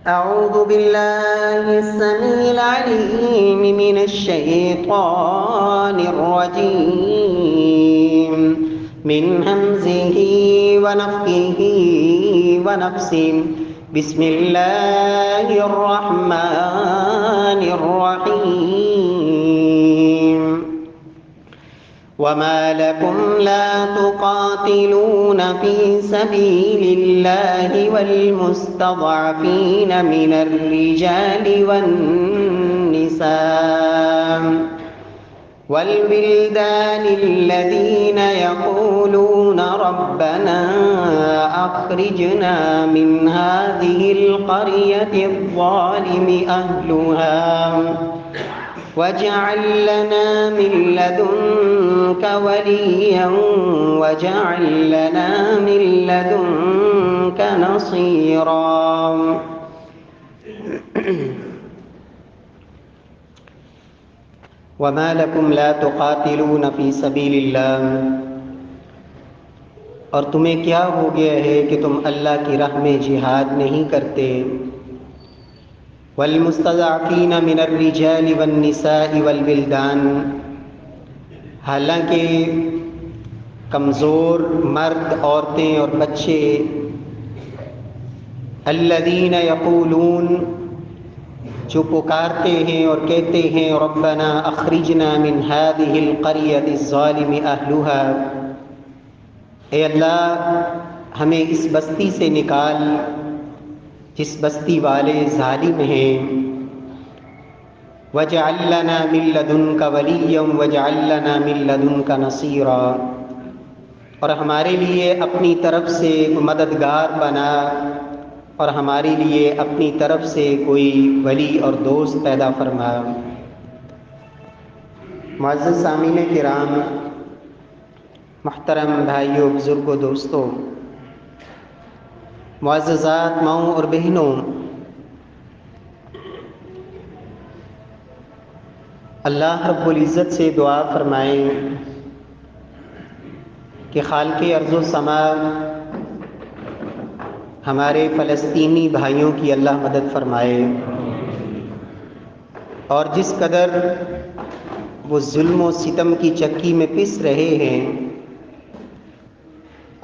أعوذ بالله السميع العليم من الشيطان الرجيم من همزه ونفخه ونفسه بسم الله الرحمن الرحيم وما لكم لا تقاتلون في سبيل الله والمستضعفين من الرجال والنساء والولدان الذين يقولون ربنا أخرجنا من هذه القرية الظالم أهلها واجعل لنا من لدنك وليا واجعل لنا من لدنك نصيرا. وما لكم لا تقاتلون في سبيل اللہ، اور تمہیں کیا ہو گیا ہے کہ تم اللہ کی راہ میں جہاد نہیں کرتے. والمستضعفین من الرجال والنساء والولدان، حالانکہ کمزور مرد، عورتیں اور بچے. الذین یقولون، جو پکارتے ہیں اور کہتے ہیں ربنا اخرجنا من هذه القریة الظالم اہلها، اے اللہ ہمیں اس بستی سے نکال جس بستی والے ظالم ہیں. وَاجْعَلْ لَنَا مِن لَّدُنكَ وَلِيًّا وَاجْعَلْ لَنَا مِن لَّدُنكَ نَصِيرًا، اور ہمارے لیے اپنی طرف سے مددگار بنا، اور ہمارے لیے اپنی طرف سے کوئی ولی اور دوست پیدا فرما. معزز سامعین کرام، محترم بھائیوں، بزرگوں، دوستوں، معززات ماؤں اور بہنوں، اللہ رب العزت سے دعا فرمائیں کہ خالق ارض و سما ہمارے فلسطینی بھائیوں کی اللہ مدد فرمائے، اور جس قدر وہ ظلم و ستم کی چکی میں پس رہے ہیں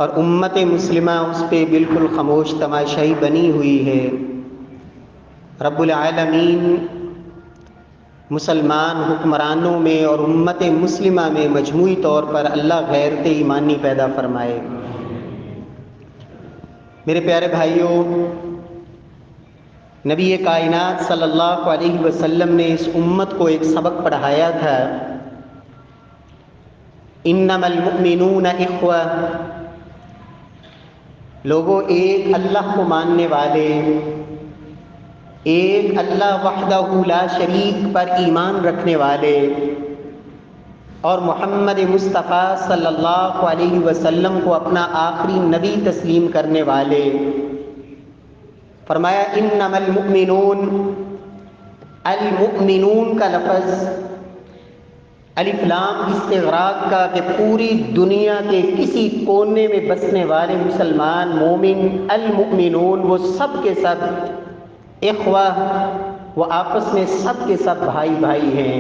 اور امت مسلمہ اس پہ بالکل خاموش تماشائی بنی ہوئی ہے، رب العالمین مسلمان حکمرانوں میں اور امت مسلمہ میں مجموعی طور پر اللہ غیرت ایمانی پیدا فرمائے. میرے پیارے بھائیوں، نبی کائنات صلی اللہ علیہ وسلم نے اس امت کو ایک سبق پڑھایا تھا. انما المؤمنون اخوہ، لوگوں ایک اللہ کو ماننے والے، ایک اللہ وحدہ لا شریک پر ایمان رکھنے والے، اور محمد مصطفیٰ صلی اللہ علیہ وسلم کو اپنا آخری نبی تسلیم کرنے والے. فرمایا انما المؤمنون، المؤمنون کا لفظ الف لام استغراق کا، کہ پوری دنیا کے کسی کونے میں بسنے والے مسلمان مومن، المؤمنون وہ سب کے سب اخوہ، وہ آپس میں سب کے سب بھائی بھائی ہیں.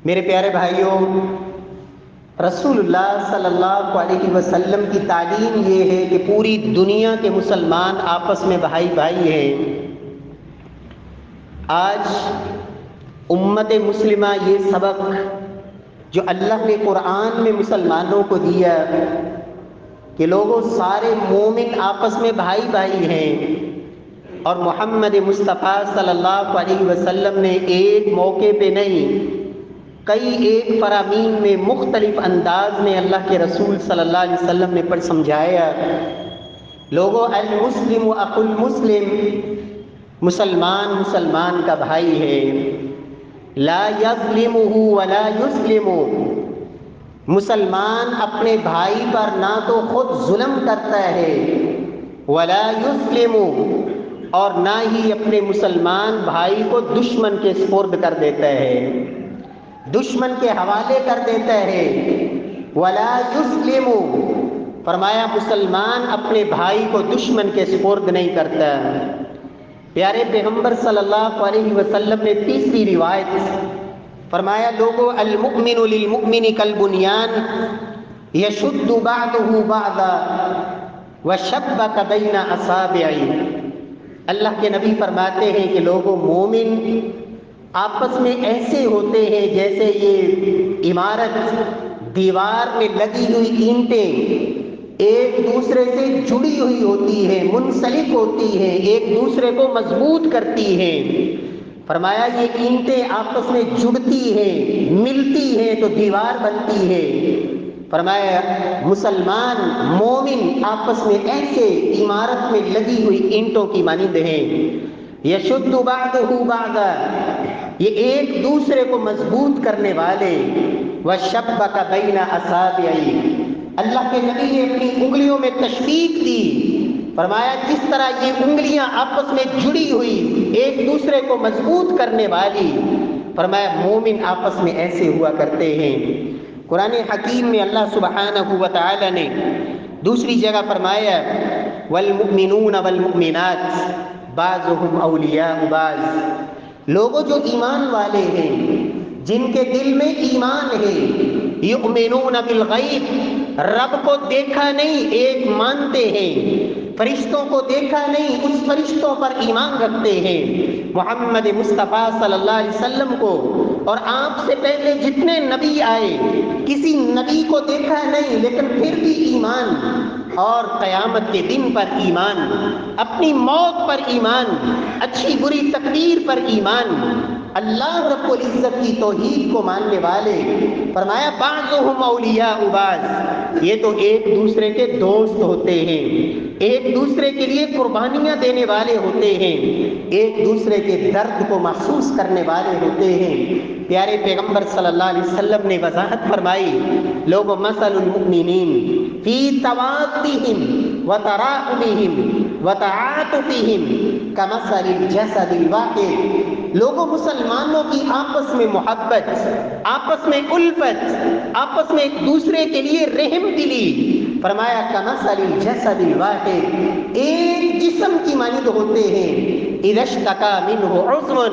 میرے پیارے بھائیوں، رسول اللہ صلی اللہ علیہ وسلم کی تعلیم یہ ہے کہ پوری دنیا کے مسلمان آپس میں بھائی بھائی ہیں. آج امت مسلمہ یہ سبق جو اللہ نے قرآن میں مسلمانوں کو دیا کہ لوگوں سارے مومن آپس میں بھائی بھائی ہیں، اور محمد مصطفیٰ صلی اللہ علیہ وسلم نے ایک موقع پہ نہیں، کئی ایک فرامین میں مختلف انداز میں اللہ کے رسول صلی اللہ علیہ وسلم نے پر سمجھایا. لوگوں المسلم اخو المسلم، مسلمان مسلمان کا بھائی ہے. لا یظلمہ ولا یظلمہ، مسلمان اپنے بھائی پر نہ تو خود ظلم کرتا ہے، ولا یظلمہ، اور نہ ہی اپنے مسلمان بھائی کو دشمن کے سپرد کر دیتا ہے، دشمن کے حوالے کر دیتا ہے. ولا یسلم، فرمایا مسلمان اپنے بھائی کو دشمن کے سپرد نہیں کرتا. پیارے پیغمبر صلی اللہ علیہ وسلم نے تیسری روایت فرمایا، لوگو المؤمن للمؤمن کالبنیان یشد بعضہ بعضا وشبک بین اصابع۔ اللہ کے نبی فرماتے ہیں کہ لوگوں، مومن آپس میں ایسے ہوتے ہیں جیسے یہ عمارت دیوار میں لگی ہوئی اینٹیں ایک دوسرے سے جڑی ہوئی ہوتی ہے، منسلک ہوتی ہے، ایک دوسرے کو مضبوط کرتی ہیں۔ فرمایا یہ اینٹیں آپس میں جڑتی ہیں، ملتی ہیں تو دیوار بنتی ہے۔ فرمایا مسلمان مومن آپس میں ایسے عمارت میں لگی ہوئی اینٹوں کی مانند ہیں، یشد بعضہ بعضا، یہ ایک دوسرے کو مضبوط کرنے والے، وشبک بین اصابع، اللہ کے نبی نے اپنی انگلیوں میں تشبیہ دی، فرمایا جس طرح یہ انگلیاں آپس میں جڑی ہوئی ایک دوسرے کو مضبوط کرنے والی، فرمایا مومن آپس میں ایسے ہوا کرتے ہیں۔ قرآن حکیم میں اللہ سبحانہ و تعالی نے دوسری جگہ فرمایا، والمؤمنون والمؤمنات بعضهم اولیاء بعض، لوگوں جو ایمان والے ہیں، جن کے دل میں ایمان ہے، یؤمنون بالغیب، رب کو دیکھا نہیں ایک مانتے ہیں، فرشتوں کو دیکھا نہیں اس فرشتوں پر ایمان رکھتے ہیں، محمد مصطفیٰ صلی اللہ علیہ وسلم کو اور آپ سے پہلے جتنے نبی آئے کسی نبی کو دیکھا نہیں لیکن پھر بھی ایمان، اور قیامت کے دن پر ایمان، اپنی موت پر ایمان، اچھی بری تقدیر پر ایمان، اللہ رب العزت کی توحید کو ماننے والے، فرمایا بعضهم اولیاء بعض، یہ تو ایک دوسرے کے دوست ہوتے ہیں، ایک دوسرے کے لیے قربانیاں دینے والے ہوتے ہیں، ایک دوسرے کے درد کو محسوس کرنے والے ہوتے ہیں۔ پیارے پیغمبر صلی اللہ علیہ وسلم نے وضاحت فرمائی، لوگوں مثل المؤمنین فی توادہم وتراحمہم وتعاطفہم کمثل الجسد الواحد، لوگوں مسلمانوں کی آپس میں محبت، آپس میں الفت، آپس میں ایک دوسرے کے لیے رحم دلی، فرمایا کمثل الجسد الواحد، ایک جسم کی مانند ہوتے ہیں، اذا اشتکا منہ عضو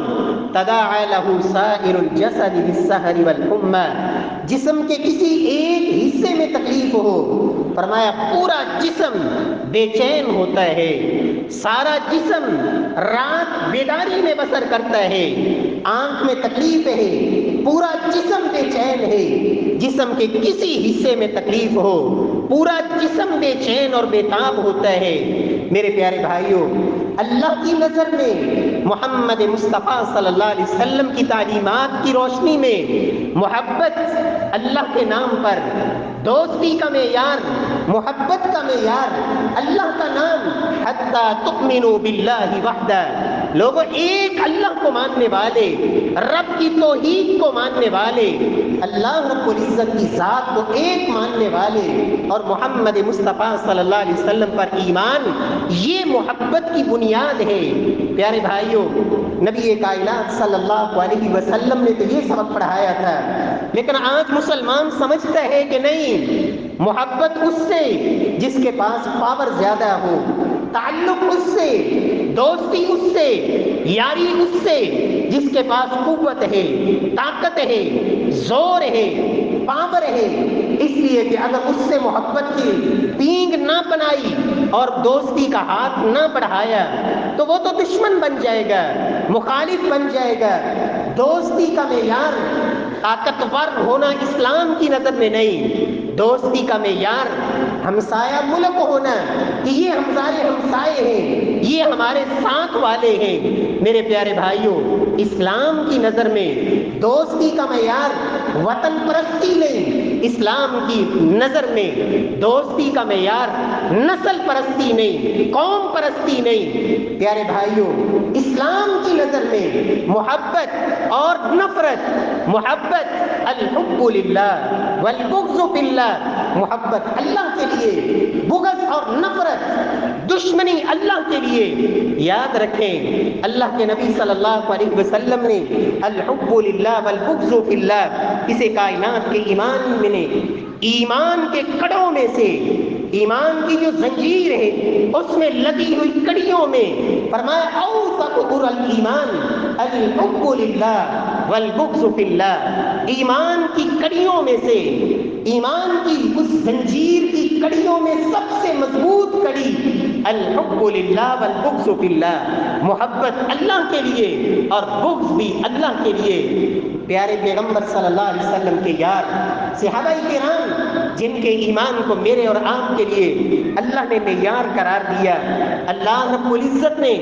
تداعی لہ سائر الجسد بالسہر والحمى، جسم کے کسی ایک حصے میں تکلیف ہو، فرمایا پورا جسم بے چین ہوتا ہے، سارا جسم رات بیداری میں بسر کرتا ہے، آنکھ میں تکلیف ہے، پورا جسم بے چین ہے، جسم کے کسی حصے میں تکلیف ہو پورا جسم بے چین اور بے تاب ہوتا ہے۔ میرے پیارے بھائیوں، اللہ کی نظر میں محمد مصطفیٰ صلی اللہ علیہ وسلم کی تعلیمات کی روشنی میں محبت اللہ کے نام پر، دوستی کا معیار، محبت کا معیار اللہ کا نام، حتی تؤمنوا باللہ وحدہ، لوگوں ایک اللہ کو ماننے والے، رب کی توحید کو ماننے والے، اللہ رب العزت کی ذات کو ایک ماننے والے اور محمد مصطفیٰ صلی اللہ علیہ وسلم پر ایمان، یہ محبت کی بنیاد ہے۔ پیارے بھائیوں، نبی کائنات صلی اللہ علیہ وسلم نے تو یہ سبق پڑھایا تھا، لیکن آج مسلمان سمجھتا ہے کہ نہیں، محبت اس سے جس کے پاس پاور زیادہ ہو، تعلق اس سے، دوستی اس سے، یاری اس سے جس کے پاس قوت ہے، طاقت ہے، زور ہے، پاور ہے، اس لیے کہ اگر اس سے محبت کی پینگ نہ بنائی اور دوستی کا ہاتھ نہ بڑھایا تو وہ تو دشمن بن جائے گا، مخالف بن جائے گا۔ دوستی کا معیار طاقتور ہونا اسلام کی نظر میں نہیں، دوستی کا معیار ہمسایہ ملک ہونا کہ یہ ہمارے ہمسائے ہیں، یہ ہمارے ساتھ والے ہیں۔ میرے پیارے بھائیوں، اسلام کی نظر میں دوستی کا معیار وطن پرستی نہیں، اسلام کی نظر میں دوستی کا معیار نسل پرستی نہیں، قوم پرستی نہیں۔ پیارے بھائیوں، اسلام کی نظر میں محبت اور نفرت، محبت الحب للہ والبغض فی اللہ، محبت اللہ کے لیے، بغض اور نفرت، دشمنی اللہ کے لیے۔ یاد رکھیں، اللہ کے نبی صلی اللہ علیہ وسلم نے الحب للہ والبغض فی اللہ اسے کائنات کے ایمان میں نے، ایمان کے کڑوں میں سے، ایمان کی جو زنجیر ہے اس میں لگی ہوئی کڑیوں میں فرمایا اوثق شعور الایمان الحب للہ والبغض فی اللہ، ایمان کی کڑیوں میں سے، ایمان کی اس زنجیر کی کڑیوں میں سب سے مضبوط کڑی الحب للہ والبغض فی اللہ، محبت اللہ کے لیے اور بغض بھی اللہ کے لیے۔ پیارے پیغمبر صلی اللہ علیہ وسلم کے یار صحابہ کرام جن کے ایمان کو میرے اور آپ کے لیے اللہ نے معیار قرار دیا، اللہ رب العزت نے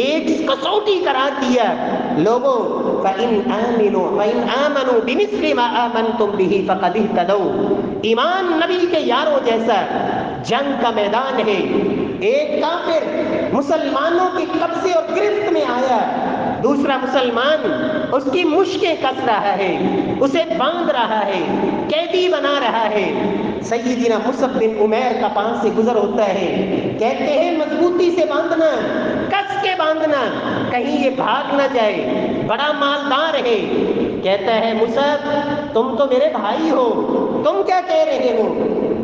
ایک کسوٹی قرار دیا، لوگوں فَإِنْ آمَنُوا بِمِثْلِ مَا آمَنْتُمْ بِهِ فَقَدِ اهْتَدَوْا، ایمان نبی کے یاروں جیسا جنگ کا میدان ہے، ایک کافر مسلمانوں کے قبضے اور گرفت میں آیا، دوسرا مسلمان اس کی مشکیں کس رہا ہے، اسے باندھ رہا ہے، قیدی بنا رہا ہے، سیدنا مصعب بن عمیر کا پاس سے گزر ہوتا ہے، کہتے ہیں مضبوطی سے باندھنا، کس کے باندھنا، کہیں یہ بھاگ نہ جائے، بڑا مالدار ہے۔ کہتا ہے مصعب تم تو میرے بھائی ہو، تم کیا کہہ رہے ہو؟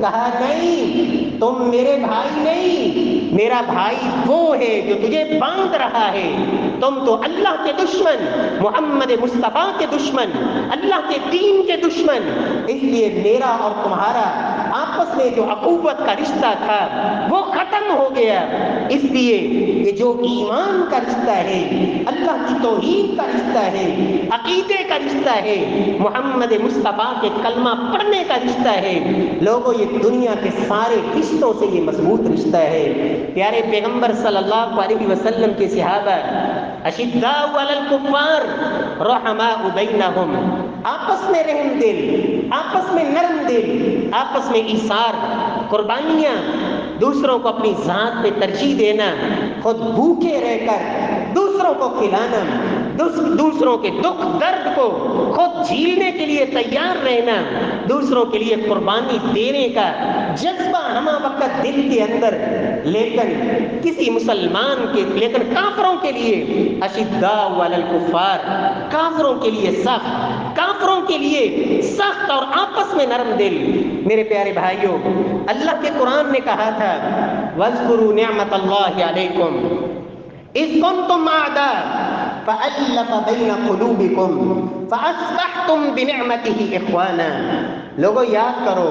کہا نہیں، تم میرے بھائی نہیں، میرا بھائی وہ ہے جو تجھے باندھ رہا ہے، تم تو اللہ کے دشمن، محمد مصطفیٰ کے دشمن، اللہ کے دین کے دشمن، اس لیے میرا اور تمہارا آپس میں جو اخوت کا رشتہ تھا وہ ختم ہو گیا۔ اس لیے یہ جو ایمان کا رشتہ ہے، اللہ کی توحید کا رشتہ ہے، عقیدے کا رشتہ ہے، محمد مصطفیٰ کے کلمہ پڑھنے کا رشتہ ہے، لوگوں یہ دنیا کے سارے رشتوں سے یہ مضبوط رشتہ ہے۔ پیارے پیغمبر صلی اللہ علیہ وسلم کے صحابہ اشداء علی الکفار رحماء بینہم، آپس میں رحم دل، آپس میں نرم دل، آپس میں ایثار، قربانیاں، دوسروں کو اپنی ذات پہ ترجیح دینا، خود بھوکے رہ کر دوسروں کو کھلانا، دوسروں کے دکھ درد کو خود جھیلنے کے لیے تیار رہنا، دوسروں کے لیے قربانی دینے کا جذبہ ہمہ وقت دل کے اندر، لیکن کسی مسلمان کے، لیکن کافروں کے لیے اشداء علی الکفار، کافروں کے لیے سخت، کافروں کے لیے سخت اور آپس میں نرم دل۔ میرے پیارے بھائیوں، اللہ کے قرآن نے کہا تھا وَاذْكُرُوا نِعْمَةَ اللَّهِ عَلَيْكُمْ اذ کنتم اعداء فألف بین قلوبکم فاصبحتم بنعمتہ اخوانا، لوگوں یاد کرو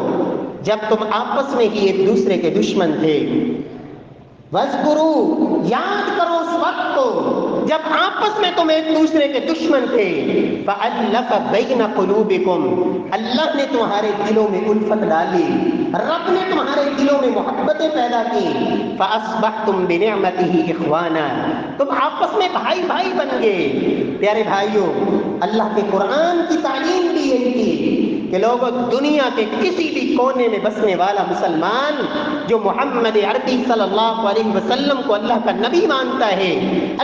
جب تم آپس میں ہی ایک دوسرے کے دشمن تھے، وَاذْكُرُوا، یاد کرو اس وقت کو جب آپس میں تم ایک دوسرے کے دشمن تھے، فَأَلَّفَ بَيْنَ قُلُوبِكُمْ، اللہ نے تمہارے دلوں میں الفت ڈالی، رب نے تمہارے دلوں میں محبتیں پیدا کی، فَأَصْبَحْتُمْ بِنِعْمَتِهِ إِخْوَانًا، تم آپس میں بھائی بھائی بن گئے۔ پیارے بھائیوں، اللہ کے قرآن کی تعلیم بھی یہی تھی کہ لوگوں دنیا کے کسی بھی کونے میں بسنے والا مسلمان جو محمد عربی صلی اللہ علیہ وسلم کو اللہ کا نبی مانتا ہے،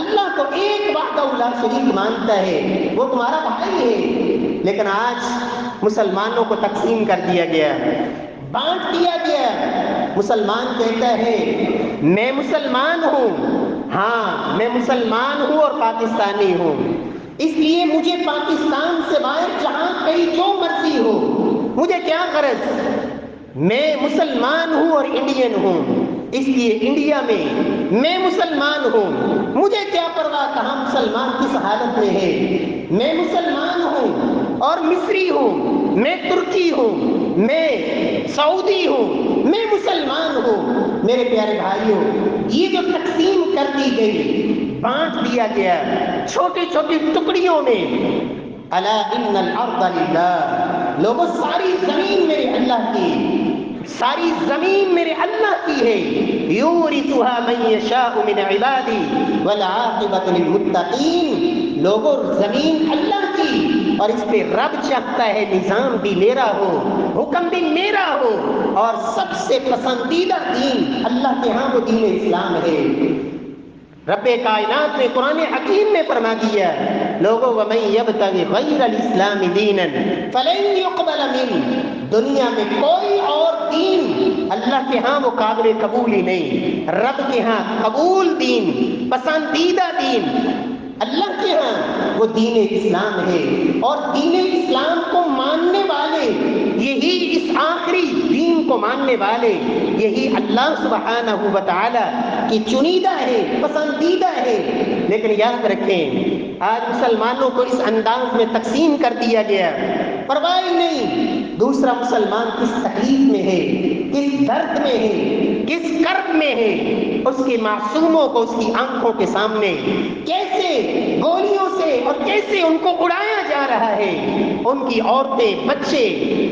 اللہ کو ایک وحدہ لا شریک مانتا ہے، وہ تمہارا بھائی ہے۔ لیکن آج مسلمانوں کو تقسیم کر دیا گیا، بانٹ دیا گیا۔ مسلمان کہتا ہے میں مسلمان ہوں، ہاں میں مسلمان ہوں اور پاکستانی ہوں، اس لیے مجھے پاکستان سے باہر جہاں کہیں جو مرضی ہو مجھے کیا غرض، میں مسلمان ہوں اور انڈین ہوں، اس لیے انڈیا میں میں مسلمان ہوں، مجھے کیا پرواہ کہاں مسلمان کس حالت میں ہے، میں مسلمان ہوں اور مصری ہوں، میں ترکی ہوں، میں سعودی ہوں، میں مسلمان ہوں۔ میرے پیارے بھائیوں، یہ جو تقسیم کر دی گئی، بانٹ دیا گیا چھوٹی چھوٹی ٹکڑیوں میں، الا ان الارض للہ، لوگوں ساری زمین میرے اللہ کی، ساری زمین میرے اللہ کی ہے، یورثها من یشاء من عبادی والعاقبۃ للمتقین، لوگوں زمین اللہ کی اور اس پہ رب چاہتا ہے نظام بھی میرا ہو، حکم بھی میرا ہو، اور سب سے پسندیدہ دین اللہ کے ہاں وہ دین اسلام ہے۔ رب کائنات نے قرآن حکیم میں فرما دیا لوگوں وَمَن يَبْتَغِ غَيْرَ الْإِسْلَامِ دِينًا فَلَن يُقْبَلَ مِنْهُ، دنیا میں کوئی اور دین اللہ کے ہاں وہ قابل قبول ہی نہیں، رب کے ہاں قبول دین، پسندیدہ دین اللہ کے ہاں وہ دین اسلام ہے، اور دین اسلام کو ماننے والے، یہی اس آخری دین کو ماننے والے، یہی اللہ سبحانہ و تعالی کی چنیدہ ہے، پسندیدہ ہے۔ لیکن یاد رکھیں آج مسلمانوں کو اس انداز میں تقسیم کر دیا گیا، پرواہ نہیں دوسرا مسلمان کس تکلیف میں ہے، کس درد میں ہے، کس کرب میں ہے، اس کے معصوموں کو اس کی آنکھوں کے سامنے کیسے گولیوں سے اور کیسے ان کو اڑایا جا رہا ہے، ان کی عورتیں بچے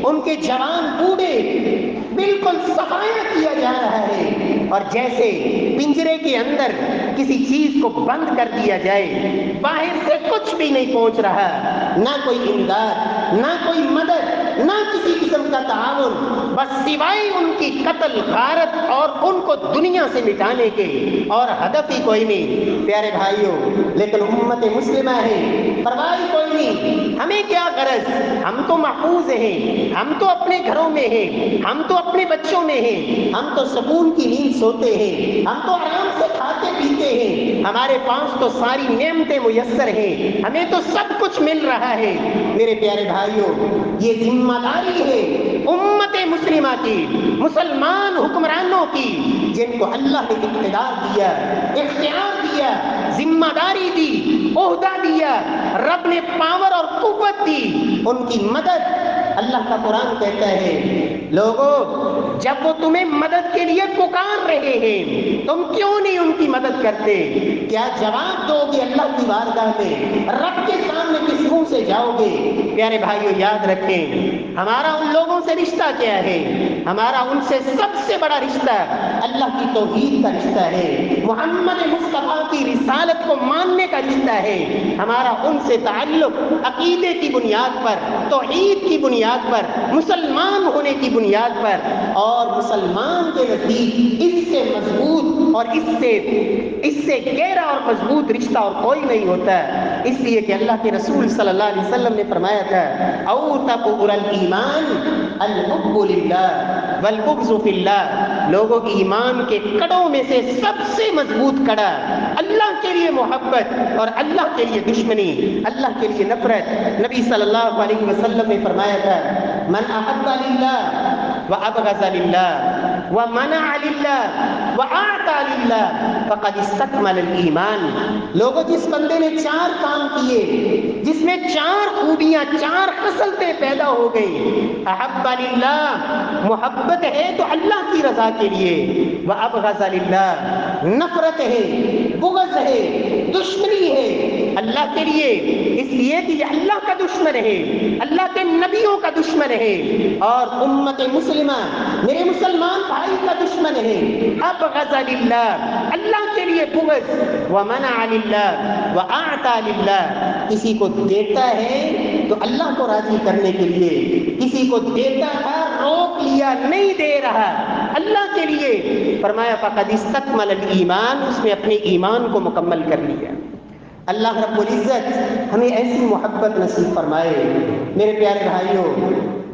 ان کے جوان بوڑھے بالکل صفایا کیا جا رہا ہے، اور جیسے پنجرے کے اندر کسی چیز کو بند کر دیا جائے، باہر سے کچھ بھی نہیں پہنچ رہا، نہ کوئی امداد، نہ کوئی مدد، نہ کسی قسم کا تعاون، بس سوائے ان کی قتل غارت اور ان کو دنیا سے مٹانے کے، اور ہدف ہی کوئی نہیں پیارے بھائیوں۔ لیکن امت مسلمہ ہے، پرواہ کوئی نہیں، ہمیں کیا غرض، ہم تو محفوظ ہیں، ہم تو اپنے گھروں میں ہیں، ہم تو اپنے بچوں میں ہیں، ہم تو سکون کی نیند سوتے ہیں، ہم تو آرام سے کھاتے پیتے ہیں، ہمارے پاس تو ساری نعمتیں میسر ہیں، ہمیں تو سب کچھ مل رہا ہے۔ میرے پیارے بھائیوں، یہ ذمہ داری ہے امت مسلمہ کی، مسلمان حکمرانوں کی، جن کو اللہ نے اقتدار دیا، اختیار دیا، ذمہ داری دی، عہدہ دیا، رب نے پاور اور قوت دی، ان کی مدد۔ اللہ کا قرآن کہتا ہے لوگوں جب وہ تمہیں مدد کے لیے پکار رہے ہیں تم کیوں نہیں ان کی مدد کرتے؟ کیا جواب دو گے اللہ کی بارگاہ میں؟ رب کے سامنے کس منہ سے جاؤ گے؟ پیارے بھائیو یاد رکھیں ہمارا ان لوگوں سے رشتہ کیا ہے؟ ہمارا ان سے سب سے بڑا رشتہ اللہ کی توحید کا رشتہ ہے، محمد مصطفیٰ کی رسالت کو ماننے کا رشتہ ہے۔ ہمارا ان سے تعلق عقیدے کی بنیاد پر، توحید کی بنیاد پر، مسلمان ہونے کی بنیاد پر، اور مسلمان کے نزدیک اس سے مضبوط اور اس سے گہرا اور مضبوط رشتہ اور کوئی نہیں ہوتا ہے۔ اس لیے کہ اللہ کے رسول صلی اللہ علیہ وسلم نے فرمایا تھا اوثق الایمان الحب للہ والبغض فی اللہ، لوگوں کی ایمان کے کڑوں میں سے سب سے مضبوط کڑا اللہ کے لیے محبت اور اللہ کے لیے دشمنی، اللہ کے لیے نفرت۔ نبی صلی اللہ علیہ وسلم نے فرمایا تھا من احب للہ وابغض للہ ومنع للہ واعطى للہ فقد استکمل الایمان، لوگوں جس بندے نے چار کام کیے، جس میں چار خوبیاں، چار خصلتیں پیدا ہو گئی، احب للہ محبت ہے تو اللہ کی رضا کے لیے، وابغض للہ نفرت ہے، بغض ہے، دشمنی ہے اللہ کے لیے، اس لیے کہ یہ اللہ کا دشمن ہے، اللہ کے نبیوں کا دشمن ہے، اور امت مسلمہ میرے مسلمان بھائی کا دشمن ہے۔ ابغض للہ اللہ کے لیے بغض، ومنع للہ واعطى للہ، کسی کو دیتا ہے تو اللہ کو راضی کرنے کے لیے، کسی کو دیتا تھا روک لیا نہیں دے رہا اللہ کے لیے، فرمایا فقد استکمل الایمان، اس نے اپنے ایمان کو مکمل کر لیا۔ اللہ رب العزت ہمیں ایسی محبت نصیب فرمائے۔ میرے پیارے بھائیوں،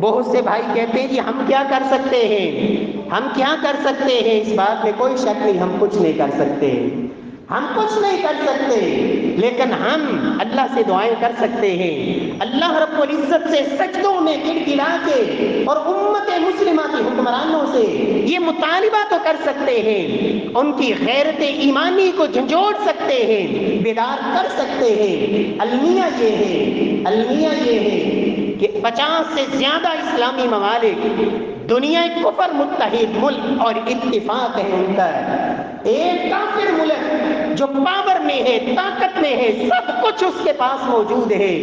بہت سے بھائی کہتے ہیں کہ ہم کیا کر سکتے ہیں، ہم کیا کر سکتے ہیں؟ اس بات میں کوئی شک نہیں، ہم کچھ نہیں کر سکتے، ہم کچھ نہیں کر سکتے، لیکن ہم اللہ سے دعائیں کر سکتے ہیں، اللہ رب العزت سے سجدوں میں گڑ گڑا کے، اور امت مسلمہ کے حکمرانوں سے یہ مطالبہ تو کر سکتے ہیں، ان کی غیرت ایمانی کو جھنجھوڑ سکتے ہیں، بیدار کر سکتے ہیں۔ المیہ یہ ہے کہ 50 سے زیادہ اسلامی ممالک، دنیا کفر متحد ملک اور اتفاق ہے ان کا، ایک کافر ملک جو پاور میں ہے، طاقت میں ہے، سب کچھ اس کے پاس موجود ہے،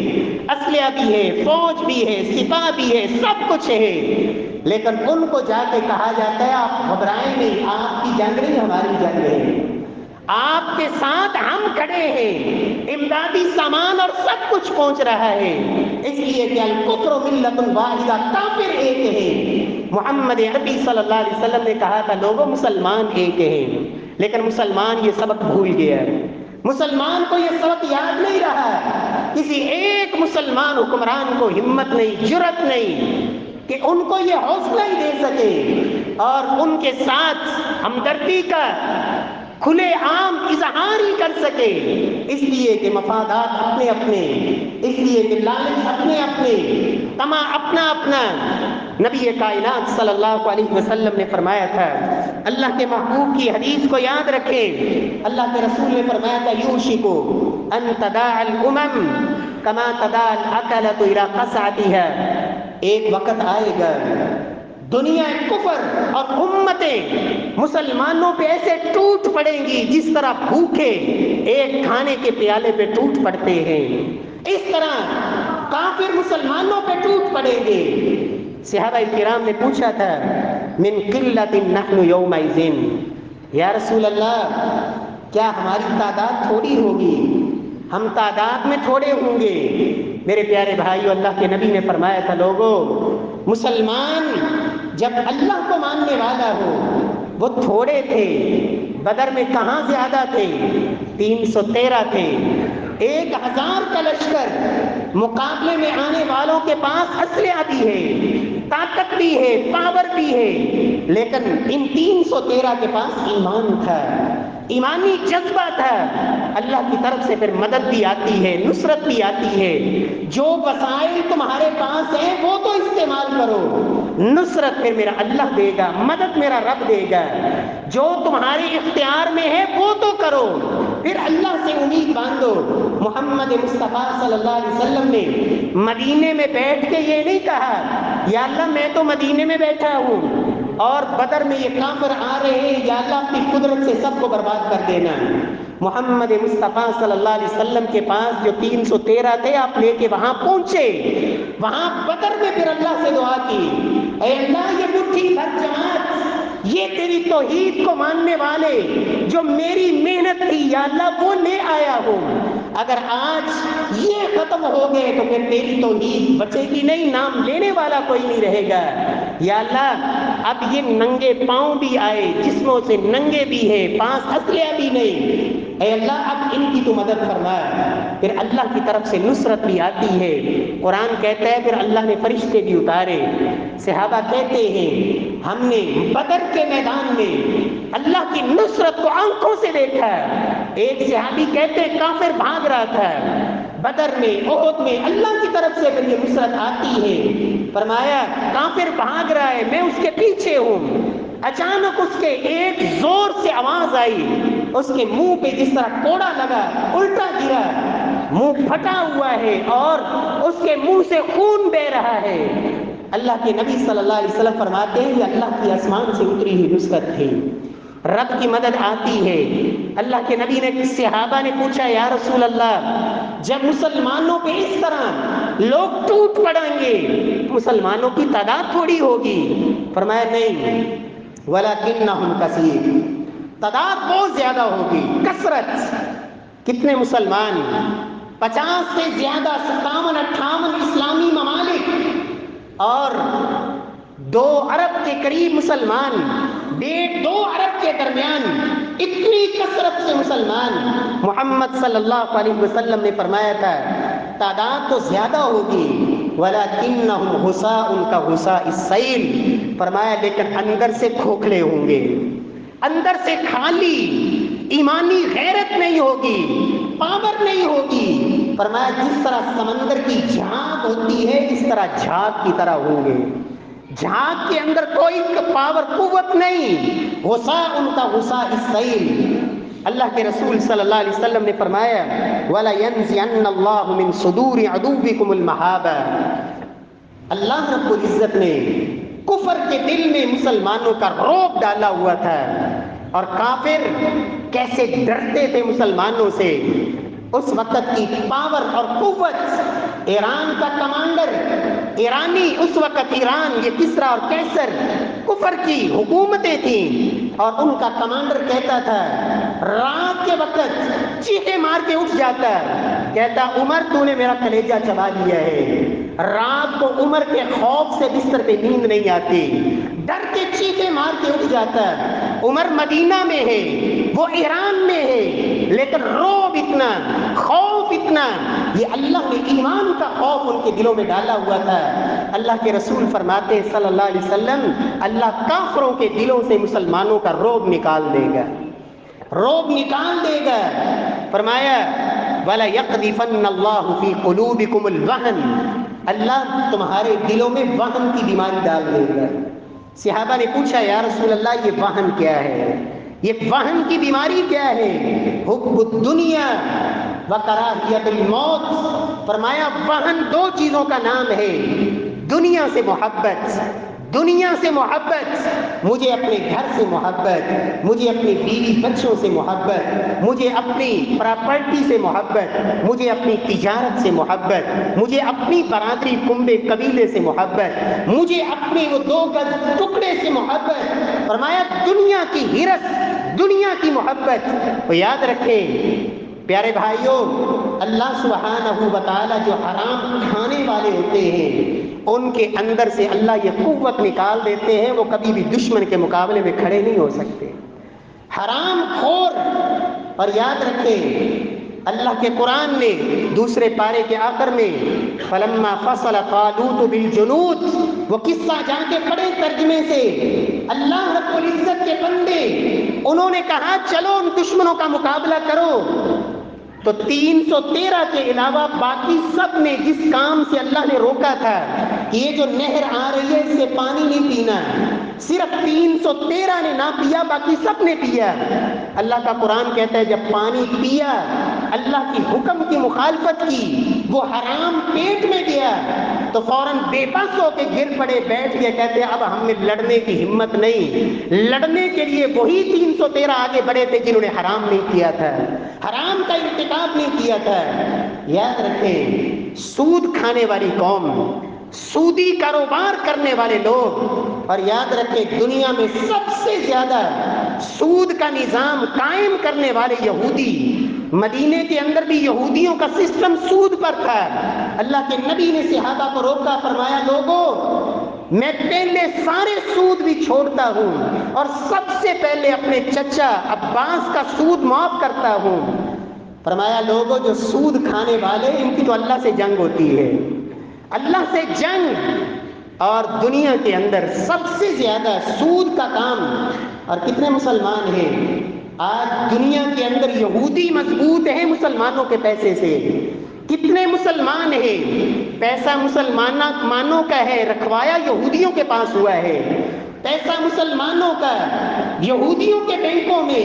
اسلحہ بھی ہے، فوج بھی ہے، سپاہ بھی ہے، سب کچھ ہے، لیکن ان کو جا کے کہا جاتا ہے آپ گھبرائیں نہیں، آپ کی جنگ نہیں ہماری جنگ ہے، آپ کے ساتھ ہم کھڑے ہیں، امدادی سامان اور سب کچھ پہنچ رہا ہے، اس لیے کہ الکفر ملت واحدہ، کافر ایک ہے۔ محمد عربی صلی اللہ علیہ وسلم نے کہا تھا لوگوں مسلمان ایک ہیں، لیکن مسلمان یہ سبق بھول گیا، مسلمان کو یہ سبق یاد نہیں رہا، کسی ایک مسلمان حکمران کو ہمت نہیں، جرأت نہیں کہ ان کو یہ حوصلہ ہی دے سکے اور ان کے ساتھ ہمدردی کا کھلے عام اظہار ہی کر سکے، اس لیے کہ مفادات اپنے اپنے، اس لیے کہ لالچ اپنے اپنے، طمع اپنا اپنا۔ نبی کائنات صلی اللہ علیہ وسلم نے فرمایا تھا اللہ کے محبوب کی حدیث کو یاد رکھیں. اللہ کے رسول نے فرمایا تھا یوشکو ان تداع الامم کما تداع الاکلۃ الی قصعتها. ایک وقت آئے گا دنیا کفر اور امتیں مسلمانوں پہ ایسے ٹوٹ پڑیں گی جس طرح بھوکے ایک کھانے کے پیالے پہ ٹوٹ پڑتے ہیں، اس طرح کافر مسلمانوں پہ ٹوٹ پڑیں گے. صحابہ کرام نے پوچھا تھا من قلت نحن یومئذ، یا رسول اللہ کیا ہماری تعداد تھوڑی ہوگی؟ ہم تعداد میں تھوڑے ہوں گے؟ میرے پیارے بھائیو، اللہ کے نبی نے فرمایا تھا لوگوں، مسلمان جب اللہ کو ماننے والا ہو وہ تھوڑے تھے. بدر میں کہاں زیادہ تھے؟ 313 تھے. 1000 کا لشکر، مقابلے میں آنے والوں کے پاس اسلحہ بھی ہے، طاقت بھی ہے، پاور بھی ہے، لیکن ان 313 کے پاس ایمان تھا، ایمانی جذبہ تھا. اللہ کی طرف سے پھر مدد بھی آتی ہے، نصرت بھی آتی ہے. جو وسائل تمہارے پاس ہیں وہ تو استعمال کرو، نصرت پھر میرا اللہ دے گا، مدد میرا رب دے گا. جو تمہارے اختیار میں ہے وہ تو کرو، پھر اللہ سے امید باندھو. محمد مصطفیٰ صلی اللہ علیہ وسلم نے مدینے میں بیٹھ کے یہ نہیں کہا یا اللہ میں تو مدینے میں بیٹھا ہوں اور بدر میں یہ کافر آ رہے ہیں، یا اللہ اپنی قدرت سے سب کو برباد کر دینا. محمد مصطفیٰ صلی اللہ علیہ وسلم کے پاس جو 313 تھے آپ لے کے وہاں پہنچے، وہاں بدر میں پھر اللہ سے دعا کی، اے اللہ یہ مٹھی بھر جماعت، یہ تیری توحید کو ماننے والے جو میری محنت تھی یا اللہ وہ لے آیا ہوں، اگر آج یہ ختم ہو گئے تو پھر تیری توحید بچے گی نہیں، نام لینے والا کوئی نہیں رہے گا. یا اللہ اب یہ ننگے پاؤں بھی آئے، جسموں سے ننگے بھی ہے، پاس اسلحہ بھی نہیں، اے اللہ اب ان کی تو مدد فرما. پھر اللہ کی طرف سے نصرت بھی آتی ہے. قرآن کہتا ہے پھر اللہ نے فرشتے بھی اتارے. صحابہ کہتے ہیں ہم نے بدر کے میدان میں اللہ کی نصرت کو آنکھوں سے دیکھا. ایک صحابی کہتے ہیں کافر بھاگ رہا تھا بدر میں، احد میں، اللہ کی طرف سے پھر یہ نصرت آتی ہے. فرمایا کافر بھاگ رہا ہے، میں اس کے پیچھے ہوں. اچانک اس کے ایک زور سے آواز آئی، اس کے منہ پہ جس طرح کوڑا لگا، الٹا گرا، منہ پھٹا ہوا ہے اور اس کے منہ سے خون بہ رہا ہے. اللہ کے نبی صلی اللہ علیہ وسلم فرماتے ہیں یہ اللہ کی آسمان سے اتری ہوئی نصرت تھی، رب کی مدد آتی ہے. اللہ کے نبی نے صحابہ نے پوچھا یا رسول اللہ جب مسلمانوں پہ اس طرح لوگ ٹوٹ پڑیں گے مسلمانوں کی تعداد تھوڑی ہوگی؟ فرمایا نہیں، وَلَكِنَّهُمْ كَثِيرٌ، تعداد بہت زیادہ ہوگی، کثرت. کتنے مسلمان؟ 50 سے زیادہ، 57-58 اسلامی ممالک اور 2 ارب کے قریب مسلمان، 1.5-2 ارب کے درمیان اتنی کثرت سے مسلمان. محمد صلی اللہ علیہ وسلم نے فرمایا تھا تعداد تو زیادہ ہوگی، وَلَكِنَّهُمْ غُثَاءٌ كَغُثَاءِ السَّيْلِ، فرمایا لیکن اندر سے کھوکھلے ہوں گے، اندر سے خالی، ایمانی غیرت نہیں ہوگی، پاور نہیں ہوگی. فرمایا جس طرح سمندر کی جھاگ ہوتی ہے اس طرح جھاگ کی طرح ہوں گے، جھاگ کے اندر کوئی پاور قوت نہیں. غصہ ان کا غصہ السیل. اللہ کے رسول صلی اللہ علیہ وسلم نے فرمایا وَلَا يَنزِعَنَّ اللَّهُ مِن صُدُورِ عَدُوِّكُمُ الْمَحَابَةَ. اللہ رب العزت نے کفر کے دل میں مسلمانوں کا رعب ڈالا ہوا تھا اور کافر کیسے ڈرتے تھے مسلمانوں سے. اس وقت کی پاور اور قوت، ایران کا کمانڈر ایرانی، اس وقت ایران یہ کسرا اور کیسر کفر کی حکومتیں تھیں اور ان کا کمانڈر کہتا تھا رات کے وقت چیخے مار کے اٹھ جاتا، کہتا عمر تو نے میرا کلیجہ چبا لیا ہے. رات کو عمر کے خوف سے بستر پہ نیند نہیں آتی، ڈر کے چیخے مار کے اٹھ جاتا. عمر مدینہ میں ہے، وہ ایران میں ہے، لیکن رعب اتنا، خوف اتنا، یہ اللہ نے ایمان کا خوف ان کے دلوں میں ڈالا ہوا تھا. اللہ کے رسول فرماتے ہیں صلی اللہ علیہ وسلم اللہ کافروں کے دلوں سے مسلمانوں کا رعب نکال دے گا، رعب نکال دے گا. فرمایا وَلَا يَقْذِفَنَّ اللَّهُ فِي قُلُوبِكُمُ الْوَهْنَ، اللہ تمہارے دلوں میں وہن کی بیماری ڈال دے گا. صحابہ نے پوچھا یا رسول اللہ یہ وہن کیا ہے، یہ وہن کی بیماری کیا ہے؟ حب الدنیا و کراہیت الموت۔ فرمایا وہن دو چیزوں کا نام ہے، دنیا سے محبت، دنیا سے محبت، مجھے اپنے گھر سے محبت، مجھے اپنی بیوی بچوں سے محبت، مجھے اپنی پراپرٹی سے محبت، مجھے اپنی تجارت سے محبت، مجھے اپنی برادری کنبے قبیلے سے محبت، مجھے اپنے وہ 2 گز ٹکڑے سے محبت۔ فرمایا دنیا کی ہرس، دنیا کی محبت۔ تو یاد رکھیں پیارے بھائیوں، اللہ سبحانہ و تعالی جو حرام کھانے والے ہوتے ہیں ان کے اندر سے اللہ یہ قوت نکال دیتے ہیں، وہ کبھی بھی دشمن کے مقابلے میں کھڑے نہیں ہو سکتے۔ حرام خور۔ اور یاد رکھیں اللہ کے قرآن نے دوسرے پارے کے آخر میں فلما فصل طالوت بالجنود، وہ قصہ جان کے پڑھے ترجمے سے، اللہ رب العزت کے بندے انہوں نے کہا چلو ان دشمنوں کا مقابلہ کرو، تو 313 کے علاوہ باقی سب نے جس کام سے اللہ نے روکا تھا کہ یہ جو نہر آ رہی ہے اس سے پانی نہیں پینا، صرف 313 نے نہ پیا، باقی سب نے پیا۔ اللہ کا قرآن کہتا ہے جب پانی پیا، اللہ کی حکم کی مخالفت کی، وہ حرام پیٹ میں گیا، تو فوراً بے بس ہو کے گر پڑے، بیٹھ گئے، کہتے ہیں اب ہم میں لڑنے کی ہمت نہیں۔ لڑنے کے لیے وہی 313 آگے بڑھے تھے جنہوں نے حرام نہیں کیا تھا، حرام کا ارتکاب نہیں کیا تھا۔ یاد رکھیں سود کھانے والی قوم، سودی کاروبار کرنے والے لوگ، اور یاد رکھیں دنیا میں سب سے زیادہ سود کا نظام قائم کرنے والے یہودی، مدینے کے اندر بھی یہودیوں کا سسٹم سود پر تھا۔ اللہ کے نبی نے صحابہ کو روکا، فرمایا لوگوں میں پہلے سارے سود بھی چھوڑتا ہوں اور سب سے پہلے اپنے چچا عباس کا سود معاف کرتا ہوں۔ فرمایا لوگوں جو سود کھانے والے ان کی تو اللہ سے جنگ ہوتی ہے، اللہ سے جنگ۔ اور دنیا کے اندر سب سے زیادہ سود کا کام، اور کتنے مسلمان ہیں آج دنیا کے اندر یہودی مضبوط ہیں مسلمانوں کے پیسے سے، کتنے مسلمان ہیں پیسہ مسلمانوں کا ہے، رکھوایا یہودیوں کے پاس ہوا ہے، پیسہ مسلمانوں کا یہودیوں کے بینکوں میں،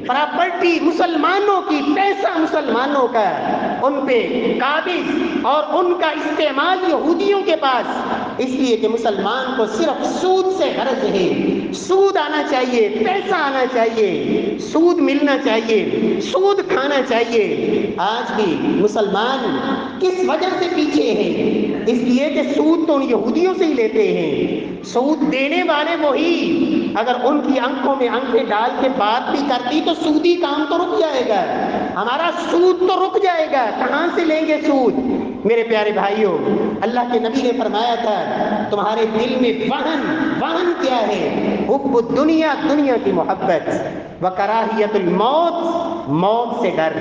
پراپرٹی مسلمانوں کی، پیسہ مسلمانوں کا، ان پہ قابض اور ان کا استعمال یہودیوں کے پاس، اس لیے کہ مسلمان کو صرف سود سے غرض ہے، سود آنا چاہیے، پیسہ آنا چاہیے، سود ملنا چاہیے، سود کھانا چاہیے۔ آج بھی مسلمان کس وجہ سے پیچھے ہیں؟ اس لیے کہ سود تو ان یہودیوں سے ہی لیتے ہیں، سود دینے والے وہی، اگر ان کی آنکھوں میں آنکھیں ڈال کے بات بھی کرتی تو سودی کام تو رک جائے گا، ہمارا سود تو رک جائے گا، کہاں سے لیں گے سود؟ میرے پیارے بھائیوں، اللہ کے نبی نے فرمایا تھا تمہارے دل میں وہن کیا ہے؟ حب الدنیا، دنیا کی محبت، وکراہیت الموت، موت سے ڈر،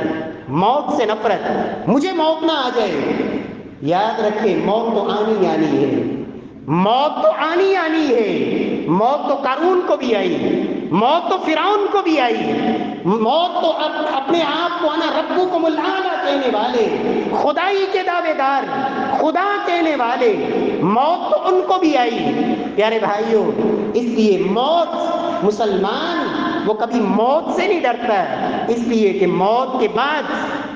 موت سے نفرت، مجھے موت نہ آ جائے۔ یاد رکھیں موت تو آنی آنی ہے، موت تو آنی آنی ہے، موت تو قارون کو بھی آئی، موت تو فرعون کو بھی آئی، موت تو اپنے آپ کو انا ربکم الاعلی کہنے والے، خدائی کے دعوے دار، خدا کہنے والے، موت تو ان کو بھی آئی۔ پیارے بھائیوں اس لیے موت، مسلمان وہ کبھی موت سے نہیں ڈرتا، اس لیے کہ موت کے بعد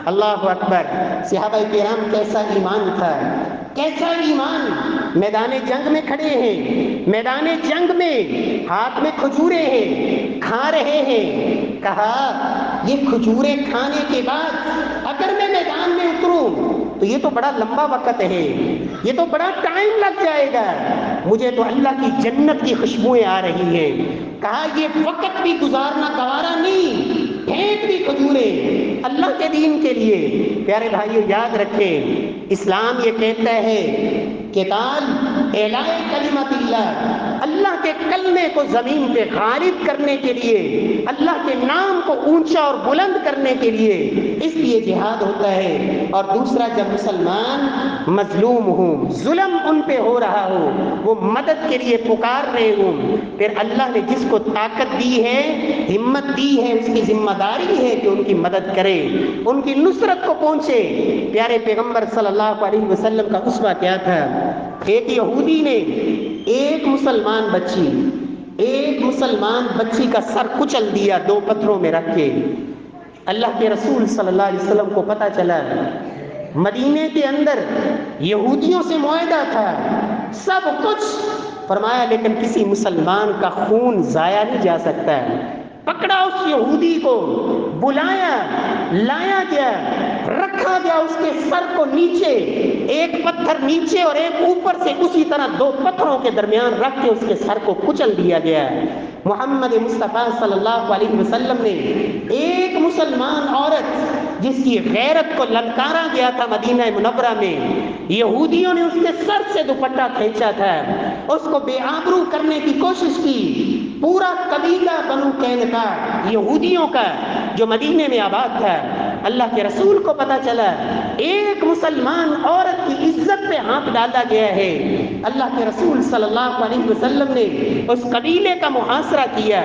اللہ اکبر، صحابہ کرام کیسا ایمان تھا، کیسا ایمان، میدان جنگ میں کھڑے ہیں، میدان جنگ میں ہاتھ میں کھجوریں ہیں، کھا رہے ہیں، کہا یہ کھجوریں کھانے کے بعد اگر میں میدان میں اتروں تو یہ تو بڑا لمبا وقت ہے، یہ تو بڑا ٹائم لگ جائے گا، مجھے تو اللہ کی جنت کی خوشبوئیں آ رہی ہیں۔ کہا یہ وقت بھی گزارنا گوارا نہیں، پھینک دی کھجوریں اللہ کے دین کے لیے۔ پیارے بھائیو یاد رکھیں اسلام یہ کہتا ہے قتال اعلاء کلمت اللہ، اللہ کے کلمے کو زمین پہ غالب کرنے کے لیے، اللہ کے نام کو اونچا اور بلند کرنے کے لیے، اس لیے جہاد ہوتا ہے۔ اور دوسرا جب مسلمان مظلوم ہوں، ظلم ان پہ ہو رہا ہو، وہ مدد کے لیے پکار رہے ہوں، پھر اللہ نے جس کو طاقت دی ہے، ہمت دی ہے، اس کی ذمہ داری ہے کہ ان کی مدد کرے، ان کی نصرت کو پہنچے۔ پیارے پیغمبر صلی اللہ علیہ وسلم کا اسوہ کیا تھا؟ ایک یہودی نے ایک مسلمان بچی کا سر کچل دیا 2 پتھروں میں رکھ کے۔ اللہ کے رسول صلی اللہ علیہ وسلم کو پتہ چلا مدینے کے اندر یہودیوں سے معاہدہ تھا سب کچھ، فرمایا لیکن کسی مسلمان کا خون ضائع نہیں جا سکتا ہے۔ پکڑا اس یہودی کو، بلایا، لایا گیا، رکھا گیا اس کے سر کو نیچے، ایک پتھر نیچے اور ایک اوپر سے، اسی طرح 2 پتھروں کے درمیان رکھ کے اس کے سر کو کچل دیا گیا۔ محمد مصطفیٰ صلی اللہ علیہ وسلم نے ایک مسلمان عورت جس کی غیرت کو للکارا گیا تھا مدینہ منورہ میں، یہودیوں نے اس کے سر سے دوپٹہ کھینچا تھا، اس کو بے آبرو کرنے کی کوشش کی۔ پورا قبیلہ بنو قینقاع یہودیوں کا جو مدینے میں آباد تھا، اللہ کے رسول کو پتہ چلا ایک مسلمان عورت کی عزت پہ ہاتھ ڈالا گیا ہے۔ اللہ کے رسول صلی اللہ علیہ وسلم نے اس قبیلے کا محاصرہ کیا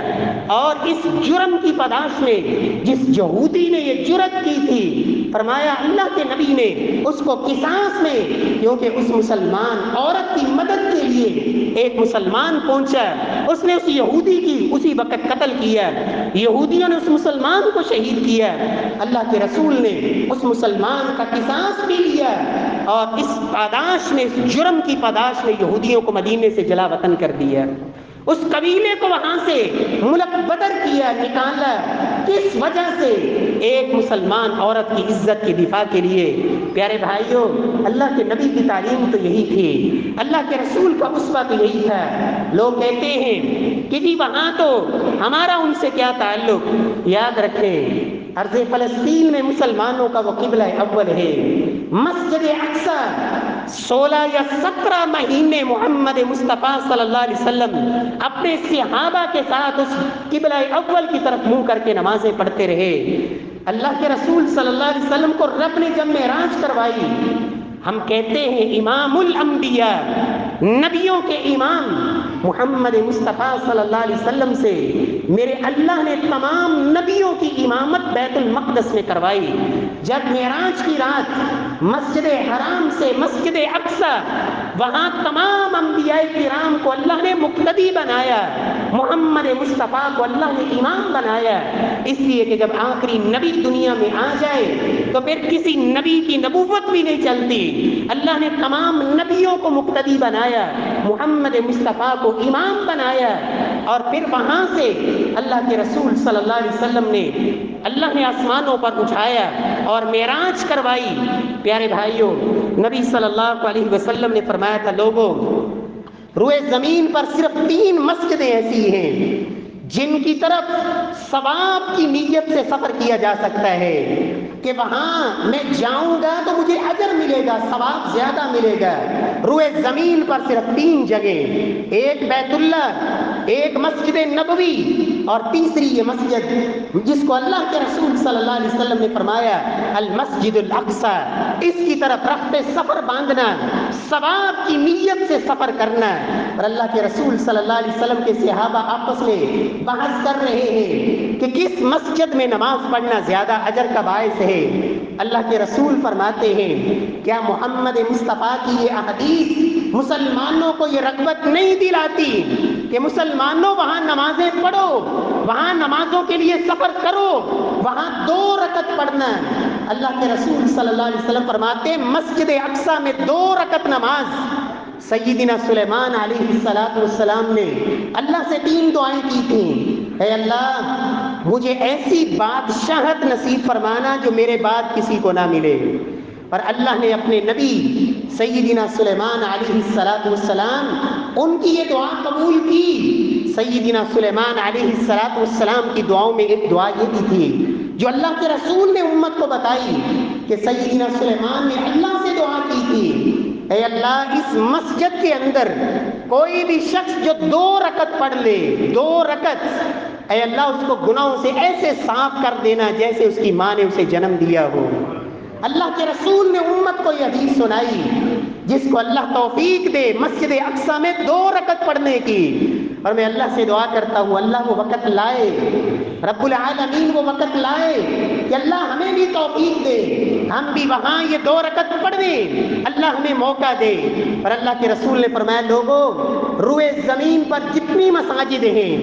اور اس جرم کی پاداش میں جس یہودی نے یہ جرت کی تھی، فرمایا اللہ کے نبی نے اس کو قصاص میں، کیونکہ اس مسلمان عورت کی مدد کے لیے ایک مسلمان پہنچا، اس نے اس یہودی کی اسی وقت قتل کیا، یہودیوں نے اس مسلمان کو شہید کیا۔ اللہ کے رسول نے اس مسلمان کا قصاص بھی لیا اور اس پاداش میں، اس جرم کی پاداش میں یہودیوں کو مدینے سے جلا وطن کر دیا، اس قبیلے کو وہاں سے ملک بدر کیا، نکالا۔ کس وجہ سے؟ ایک مسلمان عورت کی عزت کی دفاع کے لیے۔ پیارے بھائیوں، اللہ کے نبی کی تعلیم تو یہی تھی، اللہ کے رسول کا اسوہ تو یہی تھا۔ لوگ کہتے ہیں کہ جی وہاں تو ہمارا ان سے کیا تعلق؟ یاد رکھیں ارض فلسطین میں مسلمانوں کا وہ قبلہ اول ہے۔ مسجد اقصی 16 یا 17 مہینے محمد مصطفیٰ صلی اللہ علیہ وسلم اپنے صحابہ کے ساتھ اس قبلہ اول کی طرف منہ کر کے نمازیں پڑھتے رہے۔ اللہ کے رسول صلی اللہ علیہ وسلم کو رب نے جب معراج کروائی، ہم کہتے ہیں امام الانبیاء، نبیوں کے امام محمد مصطفیٰ صلی اللہ علیہ وسلم سے میرے اللہ نے تمام نبیوں کی امامت بیت المقدس میں کروائی۔ جب معراج کی رات مسجد حرام سے مسجد اقصی، وہاں تمام انبیاء کرام کو اللہ نے مقتدی بنایا، محمد مصطفیٰ کو اللہ نے امام بنایا، اس لیے کہ جب آخری نبی دنیا میں آ جائے تو پھر کسی نبی کی نبوت بھی نہیں چلتی۔ اللہ نے تمام نبیوں کو مقتدی بنایا، محمد مصطفیٰ کو امام بنایا، اور پھر وہاں سے اللہ کے رسول صلی اللہ علیہ وسلم نے اللہ نے آسمانوں پر اٹھایا اور معراج کروائی۔ پیارے بھائیوں، نبی صلی اللہ علیہ وسلم نے فرمایا تھا لوگوں، روئے زمین پر صرف 3 مسجدیں ایسی ہیں جن کی طرف ثواب کی نیت سے سفر کیا جا سکتا ہے کہ وہاں میں جاؤں گا تو مجھے اجر ملے گا، ثواب زیادہ ملے گا۔ روئے زمین پر صرف 3 جگہیں، ایک بیت اللہ، ایک مسجد نبوی، اور تیسری یہ مسجد جس کو اللہ کے رسول صلی اللہ علیہ وسلم نے فرمایا المسجد الاقصی، اس کی طرف رخت سفر باندھنا، ثواب کی نیت سے سفر کرنا۔ اور اللہ کے رسول صلی اللہ علیہ وسلم کے صحابہ آپس میں بحث کر رہے ہیں کہ کس مسجد میں نماز پڑھنا زیادہ اجر کا باعث ہے۔ اللہ کے رسول فرماتے ہیں کیا محمد مصطفیٰ کی یہ احادیث مسلمانوں کو یہ رغبت نہیں دلاتی کہ مسلمانوں وہاں نمازیں پڑھو، وہاں نمازوں کے لیے سفر کرو، وہاں 2 رکعت پڑھنا؟ اللہ کے رسول صلی اللہ علیہ وسلم فرماتے ہیں مسجد اقصی میں 2 رکعت نماز سیدنا سلیمان علیہ السلام نے اللہ سے 3 دعائیں کی تھیں، اے اللہ مجھے ایسی بادشاہت نصیب فرمانا جو میرے بعد کسی کو نہ ملے۔ اور اللہ نے اپنے نبی سیدنا سلیمان علیہ السلام ان کی یہ دعا قبول کی۔ سیدنا سلیمان علیہ السلام کی دعاؤں میں ایک دعا یہ بھی تھی جو اللہ کے رسول نے امت کو بتائی کہ سیدنا سلیمان نے اللہ سے دعا کی تھی، اے اللہ اس مسجد کے اندر کوئی بھی شخص جو 2 رکعت پڑھ لے، 2 رکعت، اے اللہ اس کو گناہوں سے ایسے صاف کر دینا جیسے اس کی ماں نے اسے جنم دیا ہو۔ اللہ کے رسول نے امت کو یہ حدیث سنائی، جس کو اللہ توفیق دے مسجد اقصی میں 2 رکعت پڑھنے کی۔ اور میں اللہ سے دعا کرتا ہوں اللہ وہ وقت لائے، رب العالمین وہ وقت لائے کہ اللہ ہمیں بھی توفیق دے، ہم بھی وہاں یہ 2 رکعت پڑھ دیں، اللہ ہمیں موقع دے۔ اور اللہ کے رسول نے فرمایا لوگوں، روئے زمین پر جتنی مساجد ہیں،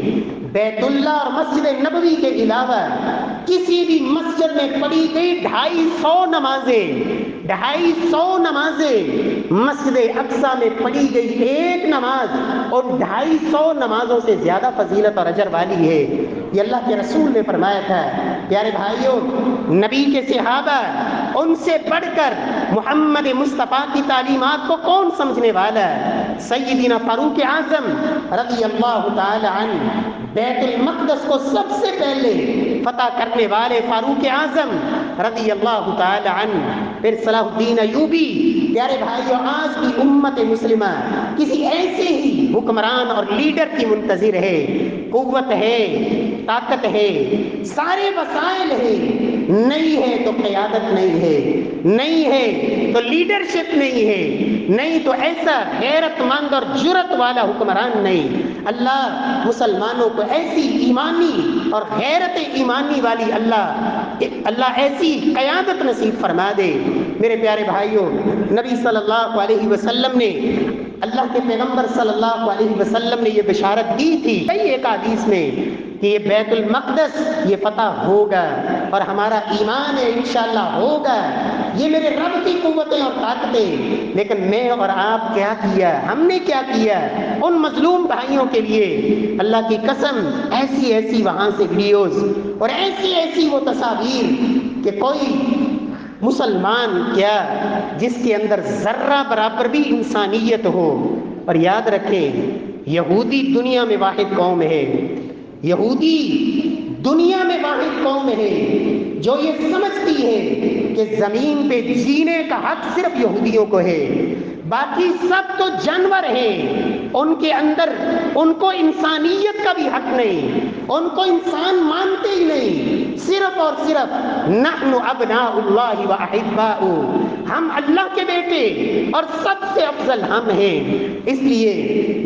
بیت اللہ اور مسجد نبوی کے علاوہ کسی بھی مسجد میں پڑھی گئی 250 نمازیں، مسجد اقصیٰ میں پڑھی گئی ایک نماز اور 250 نمازوں سے زیادہ فضیلت اور اجر والی ہے۔ یہ اللہ کے رسول نے فرمایا تھا۔ پیارے بھائیوں، نبی کے صحابہ، ان سے بڑھ کر محمد مصطفیٰ کی تعلیمات کو کون سمجھنے والا ہے؟ سیدنا فاروق اعظم رضی اللہ تعالی عنہ، بیت المقدس کو سب سے پہلے فتح کرنے والے فاروق اعظم رضی اللہ تعالی عنہ، پھر صلاح الدین ایوبی۔ پیارے بھائیو، آج کی امت مسلمہ کسی ایسے ہی حکمران اور لیڈر کی منتظر ہے۔ قوت ہے، طاقت ہے، سارے وسائل ہے، نہیں ہے تو قیادت نہیں ہے، نہیں ہے تو لیڈرشپ نہیں ہے، نہیں تو ایسا غیرت مند اور جرت والا حکمران نہیں۔ اللہ مسلمانوں کو ایسی ایمانی اور غیرت ایمانی والی اللہ ایسی قیادت نصیب فرما دے۔ میرے پیارے بھائیوں، نبی صلی اللہ علیہ وسلم نے، اللہ کے پیغمبر صلی اللہ علیہ وسلم نے یہ بشارت دی تھی کئی ایک حدیث میں کہ یہ بیت المقدس یہ فتح ہوگا، اور ہمارا ایمان ہے انشاءاللہ ہوگا۔ یہ میرے رب کی قوتیں اور طاقتیں، لیکن میں اور آپ کیا کیا، ہم نے کیا کیا ان مظلوم بھائیوں کے لیے؟ اللہ کی قسم، ایسی ایسی وہاں سے ویڈیوز اور ایسی ایسی وہ تصاویر کہ کوئی مسلمان کیا جس کے اندر ذرہ برابر بھی انسانیت ہو۔ اور یاد رکھیں، یہودی دنیا میں واحد قوم ہے، یہودی دنیا میں واحد قوم ہے جو یہ سمجھتی ہے کہ زمین پہ جینے کا حق صرف یہودیوں کو ہے، باقی سب تو جانور ہیں، ان کے اندر ان کو انسانیت کا بھی حق نہیں، ان کو انسان مانتے ہی نہیں، صرف اور صرف نحن ابناء اللہ و احباؤہ، ہم اللہ کے بیٹے اور سب سے افضل ہم ہیں۔ اس لیے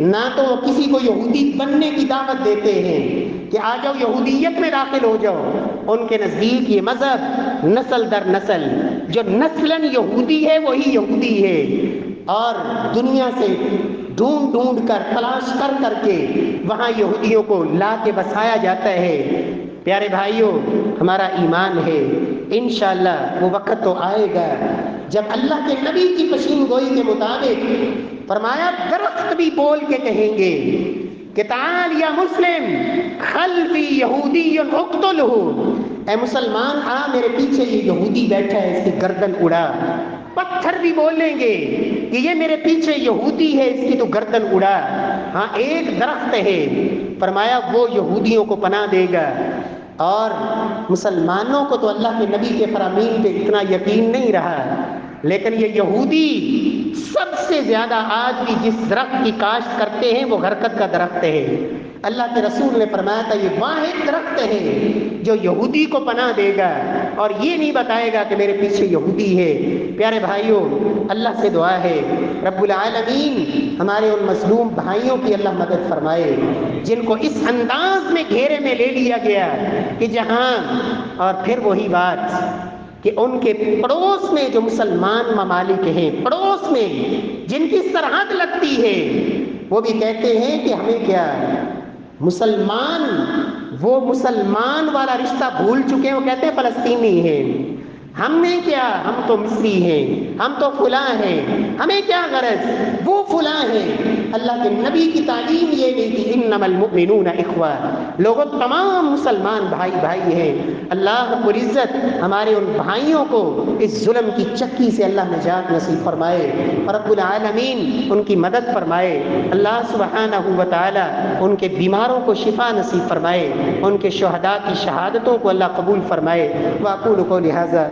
نہ تو وہ کسی کو یہودی بننے کی دعوت دیتے ہیں کہ آ جاؤ یہودیت میں داخل ہو جاؤ، ان کے نزدیک یہ مذہب نسل در نسل، جو نسلاً یہودی ہے وہی یہودی ہے، اور دنیا سے ڈھونڈ ڈھونڈ کر تلاش کر کر کے وہاں یہودیوں کو لا کے بسایا جاتا ہے۔ پیارے بھائیوں، ہمارا ایمان ہے انشاءاللہ وہ وقت تو آئے گا جب اللہ کے نبی کی پیشین گوئی کے مطابق فرمایا درخت بھی بول کے کہیں گے کہ تعال یا مسلم خلفی یہودی اقتلہ، اے مسلمان آ میرے پیچھے یہ یہودی بیٹھا ہے، اس کی گردن اڑا۔ پتھر بھی بولیں گے کہ یہ میرے پیچھے یہودی ہے، اس کی تو گردن اڑا۔ ہاں ایک درخت ہے، فرمایا وہ یہودیوں کو پناہ دے گا۔ اور مسلمانوں کو تو اللہ کے نبی کے فرامین پہ اتنا یقین نہیں رہا، لیکن یہ یہودی سب سے زیادہ آج بھی جس درخت کی کاشت کرتے ہیں وہ غرقد کا درخت ہے۔ اللہ کے رسول نے فرمایا تھا یہ واحد درخت ہے جو یہودی کو پناہ دے گا اور یہ نہیں بتائے گا کہ میرے پیچھے یہودی ہے۔ پیارے بھائیوں، اللہ سے دعا ہے رب العالمین ہمارے ان مظلوم بھائیوں کی اللہ مدد فرمائے جن کو اس انداز میں گھیرے میں لے لیا گیا کہ جہاں، اور پھر وہی بات کہ ان کے پڑوس میں جو مسلمان ممالک ہیں، پڑوس میں جن کی سرحد لگتی ہے، وہ بھی کہتے ہیں کہ ہمیں کیا مسلمان، وہ مسلمان والا رشتہ بھول چکے ہیں، وہ کہتے ہیں فلسطینی ہیں، ہم نے کیا، ہم تو مصری ہیں، ہم تو فلاں ہیں، ہمیں کیا غرض، وہ فلاں ہیں۔ اللہ کے نبی کی تعلیم یہ نہیں کہ انما المؤمنون اخوہ، لوگوں تمام مسلمان بھائی بھائی ہیں۔ اللہ رب العزت ہمارے ان بھائیوں کو اس ظلم کی چکی سے اللہ نجات نصیب فرمائے اور رب العالمین ان کی مدد فرمائے۔ اللہ سبحانہ و تعالی ان کے بیماروں کو شفا نصیب فرمائے، ان کے شہداء کی شہادتوں کو اللہ قبول فرمائے۔ واقول قولی ھذا